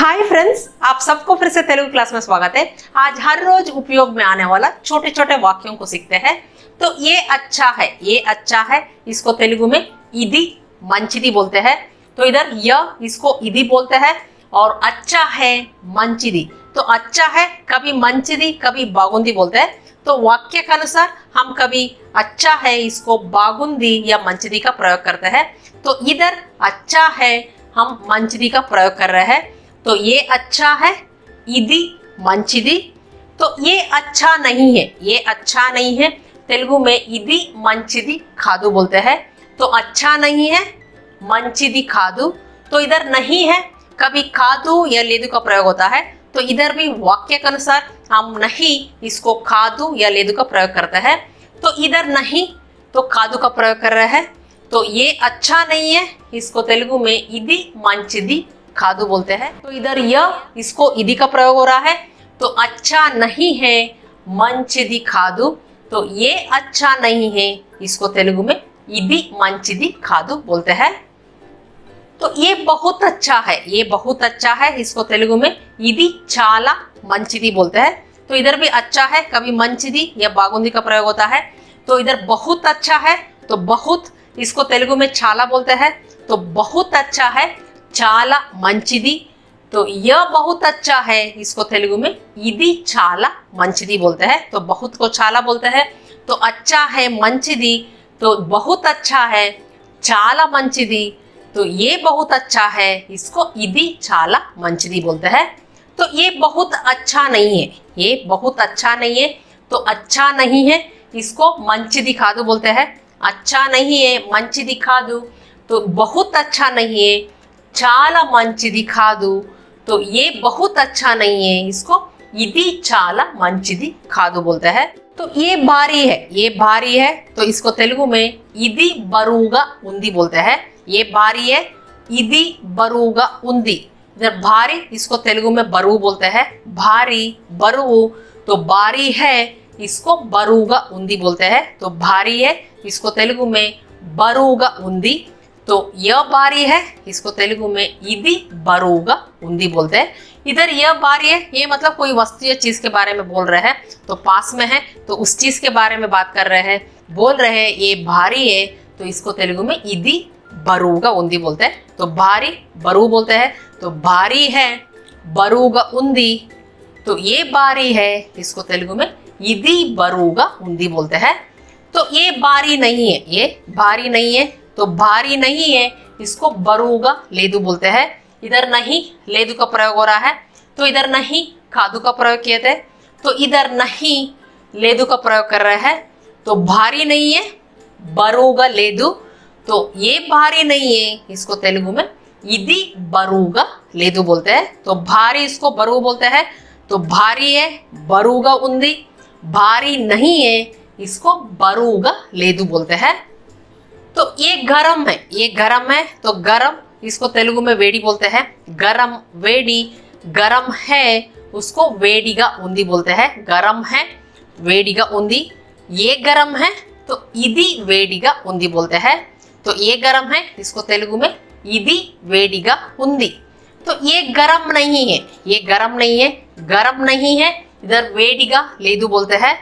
Hi friends, आप सबको फिर से तेलुगु क्लास में स्वागत है। आज हर रोज उपयोग में आने वाला छोटे छोटे वाक्यों को सीखते हैं। तो ये अच्छा है, इसको तेलुगु में इदी मंचिदी बोलते हैं। तो इधर इसको इदी बोलते हैं और अच्छा है मंचिदी। तो अच्छा है कभी मंचिदी कभी बागुंदी बोलते हैं। तो वाक्य के अनुसार हम कभी अच्छा है इसको बागुंदी या मंचिदी का प्रयोग करते हैं। तो इधर अच्छा है हम मंचिदी का प्रयोग कर रहे हैं। तो ये अच्छा है इदी मंचिदी। तो ये अच्छा नहीं है, तेलुगु में इदी मंचिदी खादू बोलते हैं। तो अच्छा नहीं है मंचिदी खादू। तो इधर नहीं है कभी खादू या लेदू का प्रयोग होता है। तो इधर भी वाक्य के अनुसार हम नहीं इसको खादू या लेदू का प्रयोग करते हैं। तो इधर नहीं तो खादू का प्रयोग कर रहे हैं। तो ये अच्छा नहीं है, इसको तेलुगु में इदी मंचिदी खादू बोलते हैं। तो इधर इसको इदी का प्रयोग हो रहा है। तो अच्छा नहीं है मंचिदी खादू। तो ये अच्छा नहीं है, इसको तेलुगु में इदी मंचिदी खादू बोलते हैं। तो ये बहुत अच्छा है, इसको तेलुगु में इदी चाला मंचिदी बोलते हैं। तो इधर भी अच्छा है कभी मंचिदी या बागुंदी का प्रयोग होता है। तो इधर बहुत अच्छा है, तो बहुत इसको तेलुगु में चाला बोलते हैं। तो बहुत अच्छा है चाला मंचिदी। तो यह बहुत अच्छा है, इसको तेलुगु में इदी चाला मंचिदी बोलते हैं। तो बहुत को चाला बोलते हैं। तो अच्छा है मंचिदी, तो बहुत अच्छा है चाला मंचिदी। तो ये बहुत अच्छा है, इसको इदी चाला मंचिदी बोलते हैं। तो ये बहुत अच्छा नहीं है, तो अच्छा नहीं है इसको मंचिदी खादू बोलते हैं। अच्छा नहीं है मंचिदी खादू। तो बहुत अच्छा नहीं है चाला मंचिदी खादू। तो ये बहुत अच्छा नहीं है, इसको इदी चाला मंचिदी खादू बोलते हैं। तो ये भारी है, तो इसको तेलुगु में इदी बरूगा उंदी बोलते हैं। ये भारी है इदी बरूगा उंदी। इधर भारी इसको तेलुगु में बरू बोलते हैं। भारी बरू। तो भारी है इसको बरूगा उंदी बोलते हैं। तो भारी है इसको तेलुगु में बरूगा उंदी। तो यह भारी है, इसको तेलुगु में इदी बरूगा उंदी बोलते हैं। इधर यह भारी है, ये मतलब कोई वस्तु या चीज के बारे में बोल रहे हैं। तो पास में है तो उस चीज के बारे में बात कर रहे हैं, बोल रहे हैं ये भारी है। तो इसको तेलुगु में इदी बरूगा उंदी बोलते हैं। तो भारी बरू बोलते हैं। तो भारी है बरूगा उंदी। तो ये भारी है, इसको तेलुगु में इदी बरूगा उंदी बोलते हैं। तो ये भारी नहीं है, तो भारी नहीं है इसको बरूगा लेदू बोलते हैं। इधर नहीं लेदू का प्रयोग हो रहा है। तो इधर नहीं खादू का प्रयोग किए थे। तो इधर नहीं लेदू का प्रयोग कर रहे हैं। तो भारी नहीं है बरूगा लेदू। तो ये भारी नहीं है, इसको तेलुगु में इदी बरूगा लेदू बोलते हैं। तो भारी इसको बरू बोलते हैं। तो भारी है बरूगा उंदी। भारी नहीं है इसको बरूगा लेदू बोलते हैं। तो ये गरम है, तो गरम इसको तेलुगु में वेडी बोलते हैं। गरम वेडी। गरम है उसको वेडिगा उंदी बोलते हैं। गरम है वेडिगा उंदी। ये गरम है तो इदी वेडिगा उंदी बोलते हैं। तो ये गरम है, इसको तेलुगु में इदी वेडिगा उंदी। तो ये गरम नहीं है, इधर वेडिगा लेदू बोलते हैं।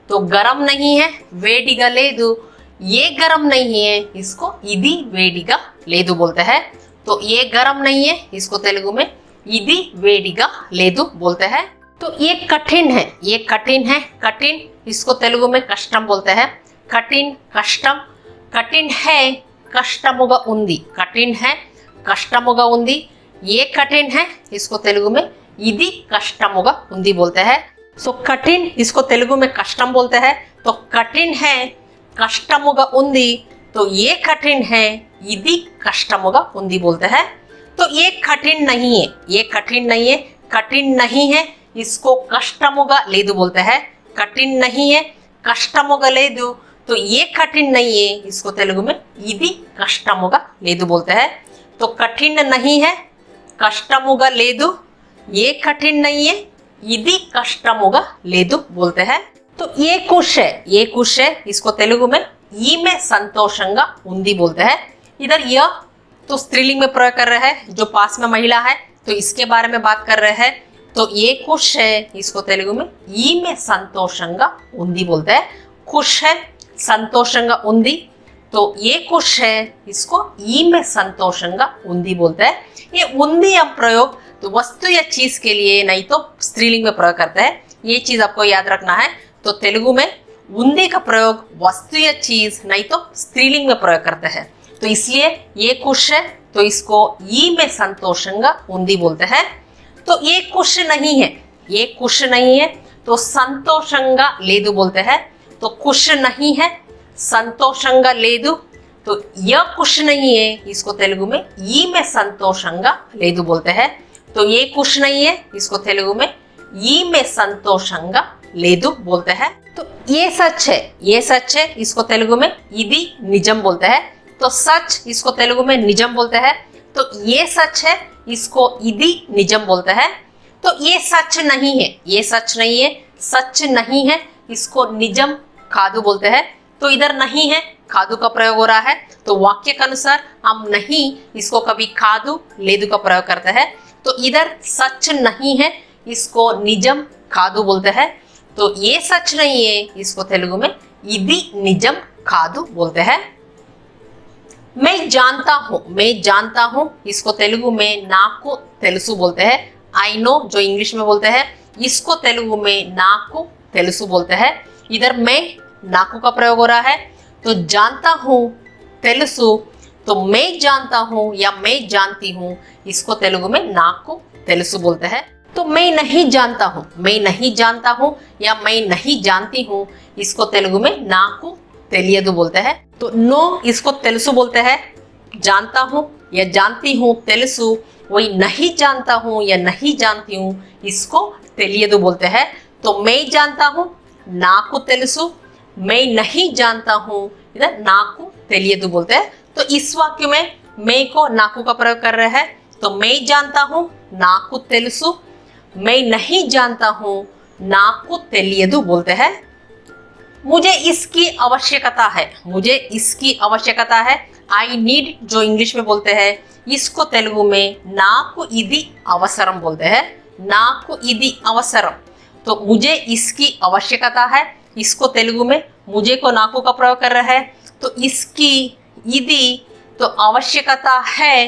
तो गरम नहीं है वेडिगा लेदू। ये गरम नहीं है, इसको इदी वेडिगा लेदू बोलते हैं। तो ये गरम नहीं है, इसको तेलुगु में इदी वेडिगा लेदू बोलते हैं। तो ये कठिन है, कठिन इसको तेलुगु में कष्टम बोलते हैं। कठिन कष्टम। कठिन है कष्टमुगा उंदी। कठिन है कष्टमुगा उंदी। ये कठिन है, इसको तेलुगु में इदी कष्टमुगा उंदी बोलते हैं। सो कठिन इसको तेलुगु में कष्टम बोलते हैं। तो कठिन है कष्टमुगा उंदी। तो ये कठिन है इदी कष्टमुगा उंदी बोलते हैं। तो ये कठिन नहीं है, इसको कष्टमुगा लेदू बोलते हैं। कठिन नहीं है कष्टमुगा लेदू। तो ये कठिन नहीं है, इसको तेलुगु में इदी कष्टमुगा लेदू बोलते हैं। तो कठिन नहीं है कष्टमुगा लेदू। ये कठिन नहीं है, इदी कष्टमुगा लेदू बोलते हैं। तो ये खुश है, इसको तेलुगु में ఈమె संतोषंगा उंदी बोलते हैं। इधर यह तो स्त्रीलिंग में प्रयोग कर रहे हैं, जो पास में महिला है तो इसके बारे में बात कर रहे हैं। तो ये खुश है, इसको तेलुगु में ई में संतोषंगा उंदी बोलते हैं। खुश है, संतोषंगा उंदी। तो ये खुश है, इसको ई में संतोषंगा उंदी बोलते हैं। ये उंदी हम प्रयोग तो वस्तु या चीज के लिए, नहीं तो स्त्रीलिंग में प्रयोग करते हैं। ये चीज आपको याद रखना है। तो तेलुगु में उंदी का प्रयोग वस्तु या चीज, नहीं तो स्त्रीलिंग में प्रयोग करते हैं। तो इसलिए ये खुश है, तो इसको ई में संतोषंगा उंदी बोलते हैं। तो ये खुश नहीं है, ये खुश नहीं है, तो संतोषंगा लेदु बोलते हैं। तो खुश नहीं है, संतोषंगा लेदु। तो यह खुश नहीं है, इसको तेलुगु में ई में संतोषंगा लेदु बोलते हैं। तो ये खुश नहीं है, इसको तेलुगु में ई में संतोषंगा लेदु बोलते हैं। तो ये सच है, ये सच है, इसको तेलुगु में इदी निजम बोलते हैं। तो सच, इसको तेलुगु में निजम बोलते हैं। तो ये सच है, इसको इदी निजम बोलते हैं। तो ये सच नहीं है, ये सच नहीं है, सच नहीं है, इसको निजम खादु बोलते हैं। तो इधर नहीं है, खादु का प्रयोग हो रहा है। तो वाक्य के अनुसार हम नहीं, इसको कभी खादु लेदु का प्रयोग करते हैं। तो इधर सच नहीं है, इसको निजम खादु बोलते हैं। तो ये सच नहीं है, इसको तेलुगु में इदी निजम खादु बोलते हैं। मैं जानता हूँ, मैं जानता हूँ, इसको तेलुगु में नाकु तेलुसु बोलते हैं। आई नो जो इंग्लिश में बोलते हैं, इसको तेलुगु में नाकु तेलुसु बोलते हैं। इधर मैं नाकु का प्रयोग हो रहा है। तो जानता हूँ तेलुसु, तो मैं जानता हूँ या मैं जानती हूँ, इसको तेलुगु में नाकु तेलुसु बोलते हैं। तो मैं नहीं जानता हूँ, मैं नहीं जानता हूँ या मैं नहीं जानती हूँ, इसको तेलुगु में नाकु तेलियदु बोलते हैं। तो नो, इसको तेलुसु बोलते हैं। जानता हूँ या जानती हूँ तेलुसु, वही नहीं जानता हूँ या नहीं जानती हूँ, इसको तेलियदु बोलते हैं। तो मैं जानता हूँ नाकु तेलुसु, मैं नहीं जानता हूँ इधर नाकु तेलियदु बोलते हैं। तो इस वाक्य में मैं को नाकु का प्रयोग कर रहे हैं। तो मैं जानता हूँ नाकु तेलुसु, मैं नहीं जानता हूँ नाकु तेलियदु बोलते हैं। मुझे इसकी आवश्यकता है, मुझे इसकी आवश्यकता है। आई नीड जो इंग्लिश में बोलते हैं, इसको तेलुगु में नाकु इदी अवसरम बोलते हैं। नाकु इदी अवसरम। तो मुझे इसकी आवश्यकता है, इसको तेलुगु में मुझे को नाकु का प्रयोग कर रहा है। तो इसकी इदी तो आवश्यकता है,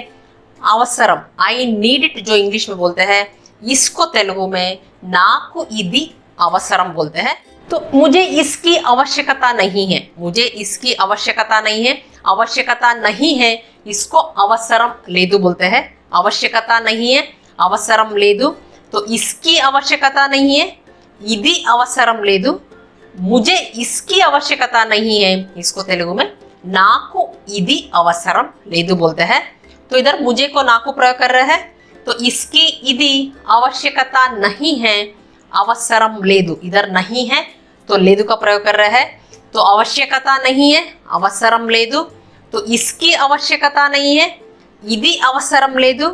अवसरम आई नीड इट जो इंग्लिश में बोलते हैं, इसको तेलुगु में नाकु इदी अवसरम बोलते हैं। तो मुझे इसकी आवश्यकता नहीं है, मुझे इसकी आवश्यकता नहीं है, आवश्यकता नहीं है, इसको अवसरम लेदु बोलते हैं। आवश्यकता नहीं है, अवसरम लेदु। तो इसकी आवश्यकता नहीं है, इदी अवसरम लेदु। मुझे इसकी आवश्यकता नहीं है, इसको तेलुगु में नाकु इदी अवसरम लेदु बोलते हैं। तो इधर मुझे को नाकु प्रयोग कर रहे हैं। तो इसकी इदी आवश्यकता नहीं है, अवसरम लेदु। इधर नहीं है, तो लेदु का प्रयोग कर रहे हैं। तो आवश्यकता नहीं है, अवसरम लेदु। तो इसकी आवश्यकता नहीं है, इदी अवसरम लेदु।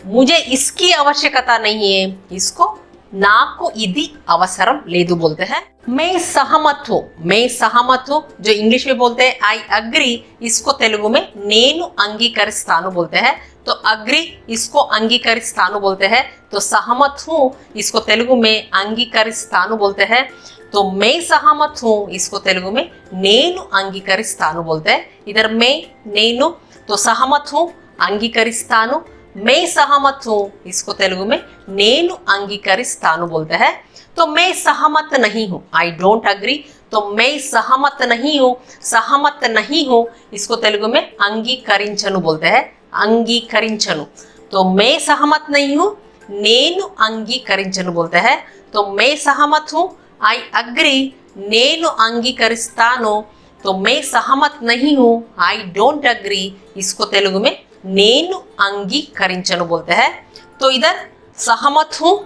मुझे इसकी आवश्यकता नहीं है, इसको नाकु इदी अवसरम लेदु बोलते हैं। मैं सहमत हूँ, मैं सहमत हूँ जो इंग्लिश में बोलते हैं आई अग्री, इसको तेलुगु में नेनु अंगीकरिस्तानु बोलते हैं। तो अग्री इसको अंगीकरिस्तानु बोलते हैं। तो सहमत हूँ इसको तेलुगु में अंगीकरिस्तानु बोलते हैं। तो मैं सहमत हूँ इसको तेलुगु में नेनु अंगीकरिस्तानु बोलते हैं। इधर मैं नेनु, तो सहमत हूँ अंगीकरिस्तानु। मैं सहमत हूँ इसको तेलुगु में नेनु अंगीकरिस्तानु बोलते हैं। तो मैं सहमत नहीं हूँ, आई डोंट अग्री। तो मैं सहमत नहीं हूँ, सहमत नहीं हूँ, इसको तेलुगु में अंगीकरिंचनु बोलते हैं। अंगीकरिंचनु। तो मैं सहमत नहीं हूँ, नेनु अंगीकरिंचनु बोलते हैं। तो मैं सहमत हूँ, आई अग्री, नेनु अंगीकरिस्तानु। तो मैं सहमत नहीं हूँ, आई डोंट अग्री, इसको तेलुगु में नेनु अंगीकरिंचनु बोलते हैं। तो इधर सहमत हूँ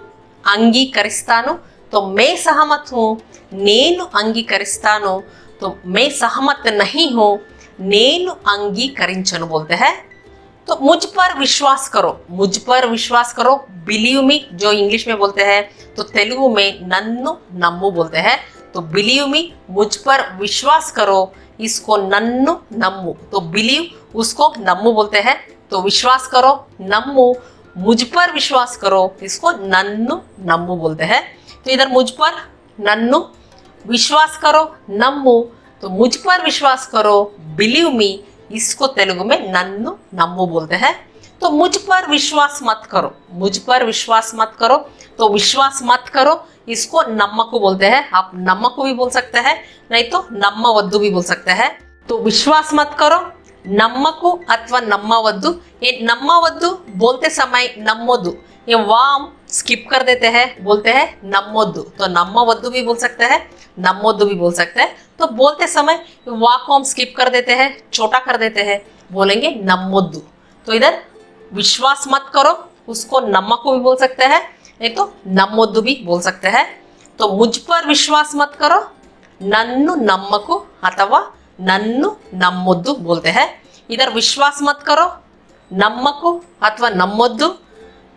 अंगीकरिस्तानु। तो मैं सहमत हूँ, नेनु अंगीकरिस्तानु। तो मैं सहमत नहीं हूँ, नेनु अंगीकरिंचनु बोलते हैं। तो मुझ पर विश्वास करो, मुझ पर विश्वास करो, बिलीव मी जो इंग्लिश में बोलते हैं, तो तेलुगु में नन्नु नम्मु बोलते हैं। तो बिलीव मी मुझ पर विश्वास करो, इसको नन्नु नम्मु। तो बिलीव उसको नम्मु बोलते हैं। तो विश्वास करो नम्मु, मुझ पर विश्वास करो, इसको नन्नु नम्मू बोलते हैं। तो इधर मुझ पर नन्नु, विश्वास करो नम्मू, तो मुझ पर विश्वास करो बिलीव मी, इसको तेलुगु में नन्नु नम्मू बोलते हैं। तो मुझ पर विश्वास मत करो, मुझ पर विश्वास मत करो, तो विश्वास मत करो इसको नम्मकु बोलते हैं। आप नम्मकु भी बोल सकते हैं, नहीं तो नम्मवद्दु भी बोल सकते हैं। तो विश्वास मत करो नम्मकु अथवा नम्मवद्दु। ये नम्मवद्दु बोलते समय नम्मोद्दु, ये वाम स्किप कर देते हैं, बोलते हैं नम्मोद्दु। तो नम्मवद्दु भी बोल सकते हैं, नम्मोद्दु भी बोल सकते हैं। तो बोलते समय वा को हम स्किप कर देते हैं, छोटा कर देते हैं, बोलेंगे नम्मोद्दु। तो इधर विश्वास मत करो, उसको नम्मकु भी बोल सकते हैं, नहीं तो नम्मोद्दु भी बोल सकते हैं। तो मुझ पर विश्वास मत करो नन्नु नम्मकु अथवा नन्नु नम्मोद्दु बोलते हैं। इधर विश्वास मत करो नम्मकु अथवा नम्मोद्दु,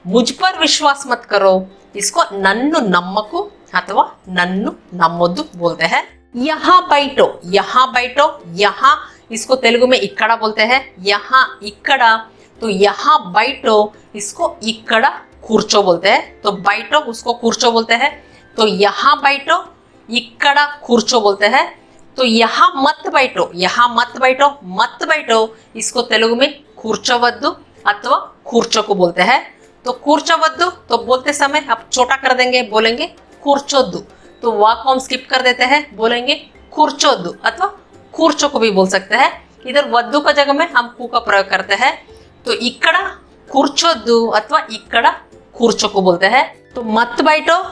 मुझ पर विश्वास मत करो, इसको नन्नु नम्मकु अथवा नन्नु नम्मोद्दु बोलते हैं। यहाँ बैठो, यहाँ बैठो, यहाँ इसको तेलुगु में इक्कड़ा बोलते हैं, यहाँ इक्कड़ा। तो यहाँ बैठो इसको इक्कड़ा कूर्चो बोलते हैं। तो बैठो उसको कूर्चो बोलते हैं। तो यहाँ बैठो इक्कड़ा कूर्चो बोलते हैं। तो यहाँ मत बैठो, यहाँ मत बैठो, मत बैठो इसको तेलुगु में कूर्चोवद्दु अथवा कूर्चोको बोलते हैं। तो कूर्चोवद्दु तो बोलते समय आप छोटा कर देंगे, बोलेंगे कूर्चोद्दु। तो वा को हम स्किप कर देते हैं, बोलेंगे कूर्चोद्दु अथवा कूर्चोको भी बोल सकते हैं। इधर वद्दु का जगह में हम कू का प्रयोग करते हैं। तो इक्कड़ा कूर्चोद्दु अथवा इक्कड़ा कूर्चोको बोलते हैं। तो मत बैठो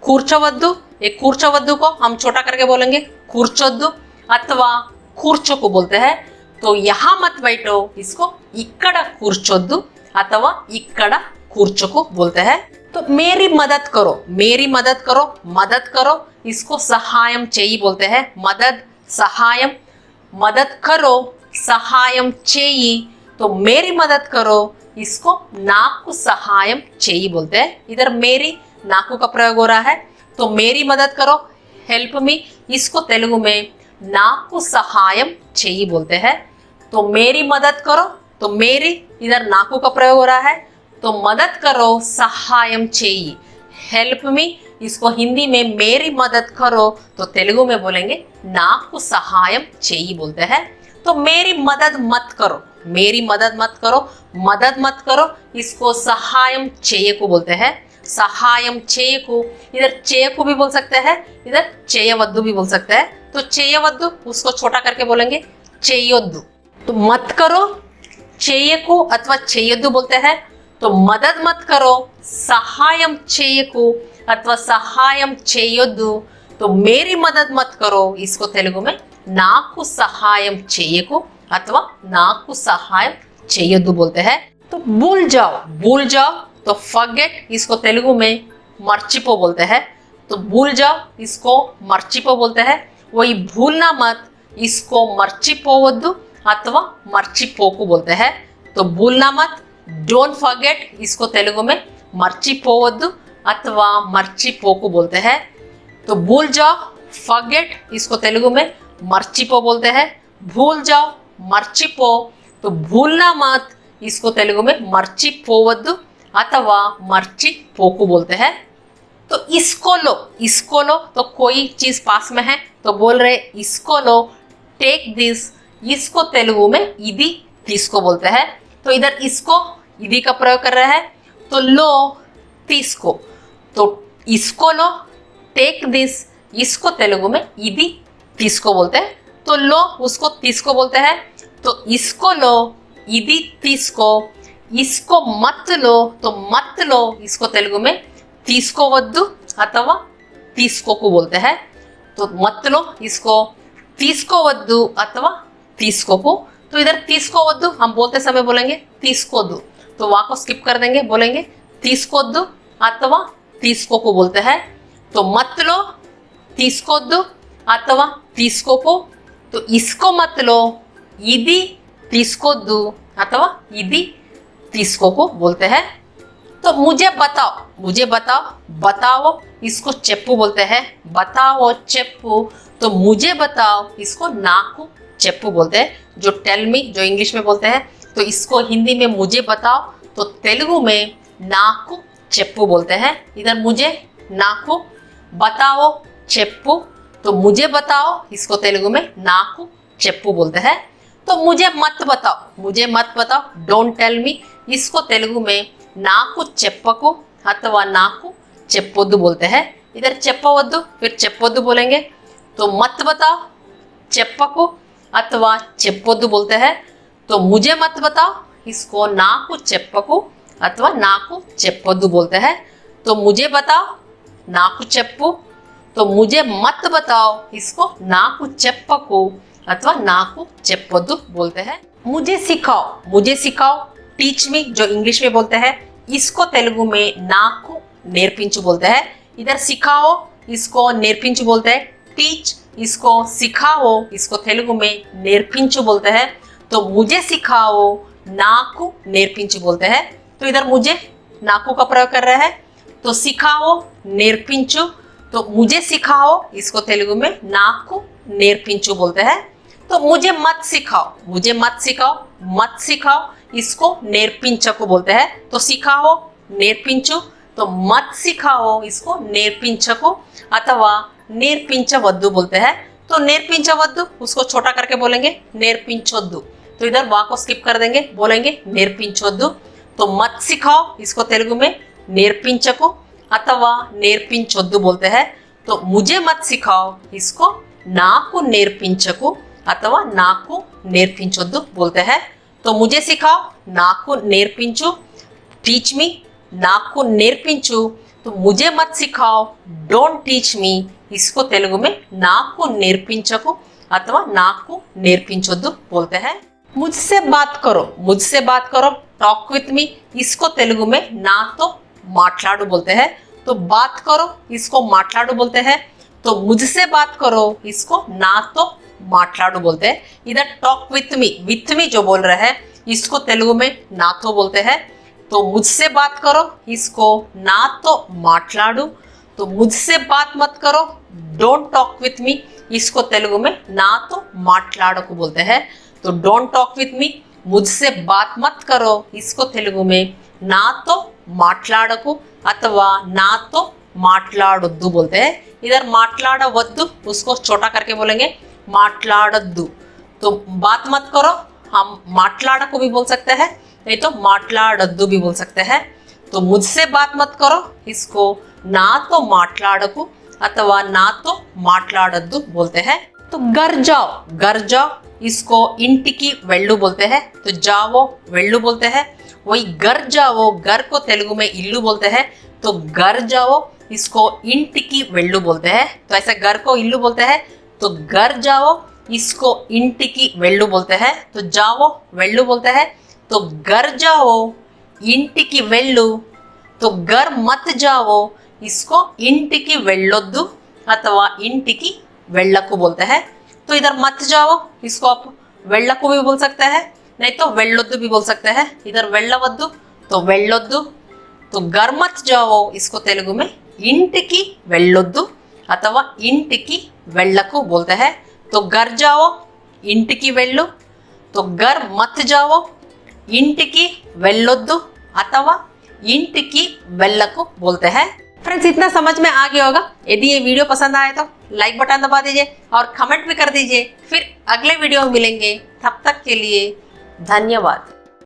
कूर्चोवद्दु, एक कूर्चोवद्दु को हम छोटा करके बोलेंगे कूर्चोद्दु अथवा कूर्चोको बोलते हैं। तो यहाँ मत बैठो इसको इक्कड़ा कूर्चोद्दु अथवा इक्कड़ा कूर्चोको बोलते हैं। तो मेरी मदद करो, मेरी मदद करो, मदद करो इसको सहायम चेयी बोलते हैं। मदद सहायम, मदद करो सहायम चेयी। तो मेरी मदद करो इसको नाकु सहायम चेयी बोलते हैं। इधर मेरी नाकु का प्रयोग हो रहा है। तो मेरी मदद करो हेल्प मी, इसको तेलुगु में नाकु सहायम चेयी बोलते हैं। तो मेरी मदद करो, तो मेरी इधर नाकु का प्रयोग हो रहा है। तो मदद करो सहायम चेयी, हेल्प मी, इसको हिंदी में मेरी मदद करो, तो तेलुगु में बोलेंगे नाकु सहायम चेयी बोलते हैं। तो मेरी मदद मत करो, मेरी मदद मत करो, मदद मत करो इसको सहायम चेयकु बोलते हैं। सहायम चेयकु, इधर चेयकु भी बोल सकते हैं, इधर चेयवद्दु भी बोल सकते हैं। तो चेयवद्दु उसको छोटा करके बोलेंगे चेयोद्दु। तो मत करो चेयकु अथवा चेयोद्दु बोलते हैं। तो मदद मत करो सहायम चेयकु अथवा सहायम चेयोद्दु। तो मेरी मदद मत करो, इसको तेलुगु में नाकु सहायम चेयकु अथवा नाकु सहायम चेयोद्दु बोलते हैं। तो भूल जाओ, भूल जाओ तो फॉरगेट, इसको तेलुगु में मर्चिपो बोलते हैं। तो भूल जाओ इसको मर्चिपो बोलते हैं। वही भूलना मत, इसको मर्चिपोवद्दु अथवा मर्चिपोकु बोलते हैं। तो भूलना मत डोंट फॉरगेट, इसको तेलुगु में मर्चिपोवद्दु अथवा मर्चिपोकु बोलते हैं। तो भूल जाओ फॉरगेट, इसको तेलुगु में मर्चिपो बोलते हैं। भूल जाओ मर्चिपो, तो भूलना मत, इसको तेलुगु में मर्चिपोवद्दु अथवा मर्चिपोकु बोलते हैं। तो इसको लो, इसको लो, तो कोई चीज पास में है तो बोल रहे इसको लो, टेक दिस, इसको तेलुगु में इदी तीसको बोलते हैं। तो इधर इसको इदी का प्रयोग कर रहे हैं। तो लो तीसको, तो इसको लो टेक दिस, इसको तेलुगु में इदी तीसको बोलते हैं। तो लो उसको तीसको बोलते हैं। तो इसको लो इदी तीसको, इसको मत लो तो मत लो, इसको तेलुगु में तीसकोवद्दु अथवा तीसकोकु बोलते हैं। तो मत लो इसको तीसकोवद्दु अथवा तीसकोकु। तो इधर तीसकोवद्दु हम बोलते समय बोलेंगे तीसकोद्दु, तो वहां को स्किप कर देंगे, बोलेंगे तीसकोद्दु अथवा तीसकोकु बोलते हैं। तो मत लो तीसकोद्दु अथवा तीसकोकु। तो इसको मत लो इदी तीसकोद्दु अथवा इदी तीसकोकु बोलते हैं। तो मुझे बताओ, मुझे बताओ, बताओ इसको चेप्पू बोलते हैं। बताओ चेप्पू, तो मुझे बताओ इसको नाकु चेप्पू बोलते हैं। जो टेल मी जो इंग्लिश में बोलते हैं, तो इसको हिंदी में मुझे बताओ तो तेलुगु में नाकु चेप्पु बोलते हैं। इधर मुझे नाकु बताओ चेप्पु, तो मुझे बताओ इसको तेलुगु में नाकु चेप्पु बोलते हैं। तो मुझे मत बताओ डोंट टेल मी, इसको तेलुगु में नाकु चेप्पकु अथवा नाकु चेप्पोद्दु बोलते हैं। इधर चेप्पवद्दु फिर चेप्पोद्दु बोलेंगे, तो मत बताओ चेप्पकु अथवा चेप्पोद्दु बोलते हैं। तो मुझे मत बताओ इसको नाकु चेप्पकु अथवा नाकु चेप्पोद्दु बोलते हैं। तो मुझे बताओ नाकु चेप्पु, तो मुझे मत बताओ इसको नाकु चेप्पकु अथवा नाकु चेप्पोद्दु बोलते हैं। मुझे सिखाओ टीच मी जो इंग्लिश में बोलते हैं, इसको तेलुगु में नाकु नेर्पिंचु बोलते हैं। इधर सिखाओ इसको नेर्पिंचु बोलते हैं, टीच इसको सिखाओ इसको तेलुगु में नेर्पिंचु बोलते हैं। तो मुझे सिखाओ नाकु नेर्पिंचु बोलते हैं। तो इधर मुझे नाकु का प्रयोग कर रहे हैं, तो सिखाओ नेर्पिंचु, तो मुझे सिखाओ इसको तेलुगु में नाकु नेर्पिंचु बोलते हैं। तो मुझे मत सिखाओ इसको नेर्पिंचकु बोलते हैं। तो सिखाओ नेर्पिंचु, तो मत सिखाओ इसको नेर्पिंचकु अथवा नेर्पिंचवद्दु बोलते हैं। तो नेर्पिंचवद्दु उसको छोटा करके बोलेंगे नेर्पिंचोद्दु, तो इधर वा को स्किप कर देंगे, बोलेंगे नेर्पिंचोद्दु। तो मत सिखाओ इसको तेलुगु में नेर्पिंचकु अथवा नेर्पिंचोद्दु बोलते हैं। तो मुझे मत सिखाओ इसको नाकु नेर्पिंचकु अथवा नाकु नेर्पिंचोद्दु बोलते हैं। तो मुझे सिखाओ नाकु नेर्पिंचु, टीच मी नाकु नेर्पिंचु, तो मुझे मत सिखाओ डोंट टीच मी, इसको तेलुगु में नाकु नेर्पिंचकु अथवा नाकु नेर्पिंचोद्दु बोलते हैं। मुझसे बात करो टॉक विथ मी, इसको तेलुगु में नातो माట్లాడు बोलते हैं। तो बात करो इसको माట్లాడు बोलते हैं। तो मुझसे बात करो इसको नातो माట్లాడు बोलते हैं। इधर टॉक विथ मी जो बोल रहे हैं इसको तेलुगु में नातो बोलते हैं। तो मुझसे बात करो इसको नातो माట్లాడు, तो मुझसे बात मत करो डोंट टॉक विथ मी, इसको तेलुगु में नातो माట్లాడకు बोलते हैं। तो डोंट टॉक विथ मी, मुझसे बात मत करो, इसको तेलुगु में नातो माట్లాడకు अथवा नातो माట్లాడొద్దు बोलते हैं। इधर माట్లాడవద్దు उसको छोटा करके बोलेंगे माట్లాడొద్దు। तो बात मत करो हम माట్లాడకు भी बोल सकते हैं, नहीं तो माట్లాడొద్దు भी बोल सकते हैं। तो मुझसे बात मत करो इसको नातो माట్లాడకు अथवा नातो माట్లాడొద్దు बोलते हैं। तो घर जाओ इसको इंटिकी वेल्लू बोलते हैं। तो जाओ वेल्लू बोलते हैं। वही घर जाओ, घर को तेलुगु में इल्लू बोलते हैं। तो घर जाओ इसको इंटिकी वेल्लू बोलते हैं। तो ऐसे घर को इल्लू बोलते हैं, तो घर जाओ इसको इंटिकी वेल्लू बोलते हैं। तो जाओ वेल्लू बोलते हैं। तो घर जाओ इंटिकी वेल्लू, तो घर मत जाओ इसको इंटिकी वेल्लొద్దు अथवा इंटिकी वेल्लकु बोलते हैं। तो इधर मत जाओ इसको आप वेल्लकु भी बोल सकते हैं, नहीं तो वेल्लొద్దు भी बोल सकते हैं। इधर वेल्लवद्దు तो वेल्लొద్దు। तो घर मत जाओ इसको तेलुगु में इंटिकी वेल्लొద్దు अथवा इंटिकी वेल्लकु बोलते हैं। तो घर जाओ इंटिकी वेल्लु, तो घर मत जाओ इंटिकी वेल्लొద్దు अथवा इंटिकी वेल्लकु बोलते हैं। फ्रेंड्स इतना समझ में आ गया होगा। यदि ये वीडियो पसंद आए तो लाइक बटन दबा दीजिए और कमेंट भी कर दीजिए। फिर अगले वीडियो में मिलेंगे, तब तक के लिए धन्यवाद।